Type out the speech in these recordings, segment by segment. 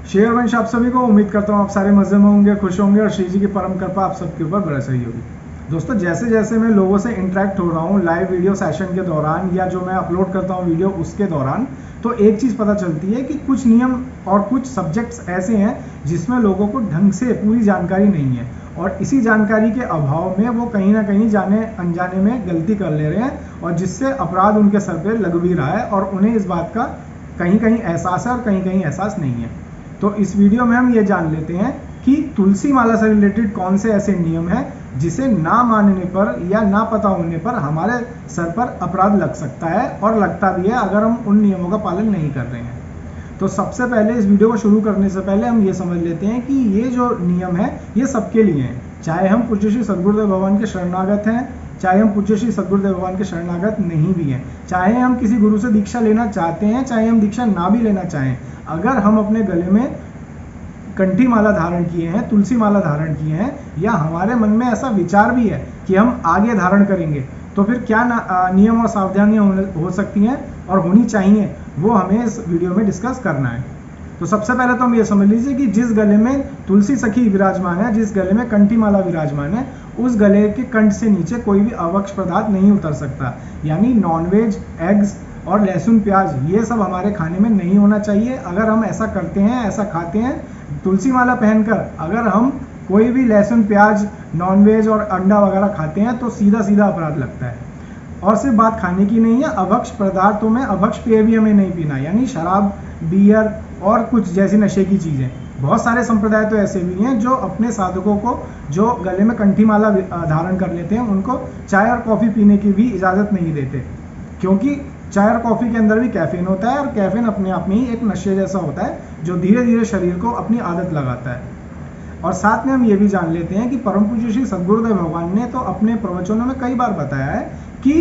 Share वंश आप सभी को, उम्मीद करता हूँ आप सारे मजे में होंगे, खुश होंगे और श्री जी की परम कृपा आप सबके ऊपर बरस रही होगी। दोस्तों, जैसे जैसे मैं लोगों से इंटरेक्ट हो रहा हूँ लाइव वीडियो सेशन के दौरान या जो मैं अपलोड करता हूँ वीडियो उसके दौरान, तो एक चीज़ पता चलती है कि कुछ नियम और कुछ सब्जेक्ट्स ऐसे हैं जिसमें लोगों को ढंग से पूरी जानकारी नहीं है और इसी जानकारी के अभाव में वो कहीं ना कहीं जाने अनजाने में गलती कर ले रहे हैं और जिससे अपराध उनके सर पे लग भी रहा है और उन्हें इस बात का कहीं कहीं एहसास है और कहीं कहीं एहसास नहीं है। तो इस वीडियो में हम ये जान लेते हैं कि तुलसी माला से रिलेटेड कौन से ऐसे नियम हैं जिसे ना मानने पर या ना पता होने पर हमारे सर पर अपराध लग सकता है और लगता भी है अगर हम उन नियमों का पालन नहीं कर रहे हैं। तो सबसे पहले इस वीडियो को शुरू करने से पहले हम ये समझ लेते हैं कि ये जो नियम है ये सबके लिए हैं, चाहे हम पूज्य श्री सद्गुरुदेव भगवान के शरणागत हैं, चाहे हम पूज्य श्री सद्गुरुदेव भगवान के शरणागत नहीं भी हैं, चाहे हम किसी गुरु से दीक्षा लेना चाहते हैं, चाहे हम दीक्षा ना भी लेना चाहें, अगर हम अपने गले में कंठी माला धारण किए हैं, तुलसी माला धारण किए हैं या हमारे मन में ऐसा विचार भी है कि हम आगे धारण करेंगे, तो फिर क्या नियम और सावधानियां हो सकती हैं और होनी चाहिए वो हमें इस वीडियो में डिस्कस करना है। तो सबसे पहले तो हम ये समझ लीजिए कि जिस गले में तुलसी सखी विराजमान है, जिस गले में कंठी माला विराजमान है, उस गले के कंठ से नीचे कोई भी अवक्ष पदार्थ नहीं उतर सकता, यानी नॉनवेज, एग्स और लहसुन प्याज ये सब हमारे खाने में नहीं होना चाहिए। अगर हम ऐसा करते हैं, ऐसा खाते हैं, तुलसी माला पहनकर अगर हम कोई भी लहसुन प्याज, नॉनवेज और अंडा वगैरह खाते हैं तो सीधा सीधा अपराध लगता है। और सिर्फ बात खाने की नहीं है, अभक्ष पदार्थों में अभक्ष पेय भी हमें नहीं पीना, यानी शराब, बियर और कुछ जैसी नशे की चीज़ें। बहुत सारे संप्रदाय तो ऐसे भी हैं जो अपने साधकों को जो गले में कंठी माला धारण कर लेते हैं उनको चाय और कॉफ़ी पीने की भी इजाज़त नहीं देते, क्योंकि चाय और कॉफ़ी के अंदर भी कैफीन होता है और कैफीन अपने आप में ही एक नशे जैसा होता है जो धीरे धीरे शरीर को अपनी आदत लगाता है। और साथ में हम ये भी जान लेते हैं कि परम पूज्य श्री सद्गुरुदेव भगवान ने तो अपने प्रवचनों में कई बार बताया है कि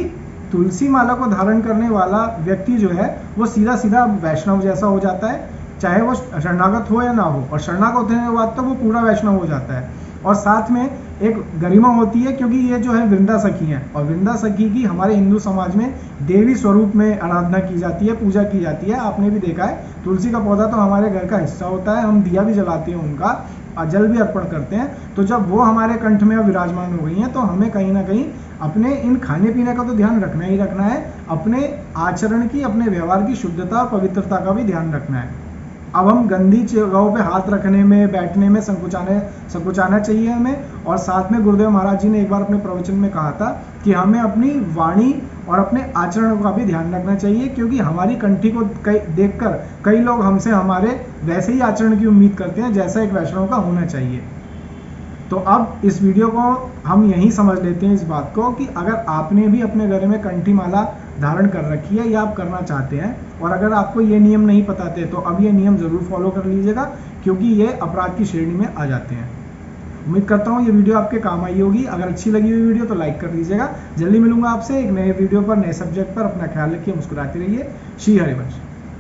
तुलसी माला को धारण करने वाला व्यक्ति जो है वो सीधा सीधा वैष्णव जैसा हो जाता है, चाहे वो शरणागत हो या ना हो, और शरणागत होने के बाद तो वो पूरा वैष्णव हो जाता है। और साथ में एक गरिमा होती है क्योंकि ये जो है वृंदा सखी हैं और वृंदा सखी की हमारे हिंदू समाज में देवी स्वरूप में आराधना की जाती है, पूजा की जाती है। आपने भी देखा है तुलसी का पौधा तो हमारे घर का हिस्सा होता है, हम दिया भी जलाते हैं उनका और जल भी अर्पण करते हैं। तो जब वो हमारे कंठ में विराजमान हो गई हैं तो हमें कहीं ना कहीं अपने इन खाने पीने का तो ध्यान रखना ही रखना है, अपने आचरण की, अपने व्यवहार की शुद्धता और पवित्रता का भी ध्यान रखना है। अब हम गंदी जगहों पे हाथ रखने में, बैठने में संकुचाना चाहिए हमें। और साथ में गुरुदेव महाराज जी ने एक बार अपने प्रवचन में कहा था कि हमें अपनी वाणी और अपने आचरण का भी ध्यान रखना चाहिए, क्योंकि हमारी कंठी को देखकर कई लोग हमसे हमारे वैसे ही आचरण की उम्मीद करते हैं जैसा एक वैष्णव का होना चाहिए। तो अब इस वीडियो को हम यही समझ लेते हैं इस बात को कि अगर आपने भी अपने गले में कंठी माला धारण कर रखी है या आप करना चाहते हैं और अगर आपको ये नियम नहीं पता थे तो अब ये नियम ज़रूर फॉलो कर लीजिएगा, क्योंकि ये अपराध की श्रेणी में आ जाते हैं। उम्मीद करता हूँ ये वीडियो आपके काम आई होगी। अगर अच्छी लगी हुई वीडियो तो लाइक कर दीजिएगा। जल्दी मिलूंगा आपसे एक नए वीडियो पर, नए सब्जेक्ट पर। अपना ख्याल रखिए, मुस्कुराते रहिए। श्री हरिवंश।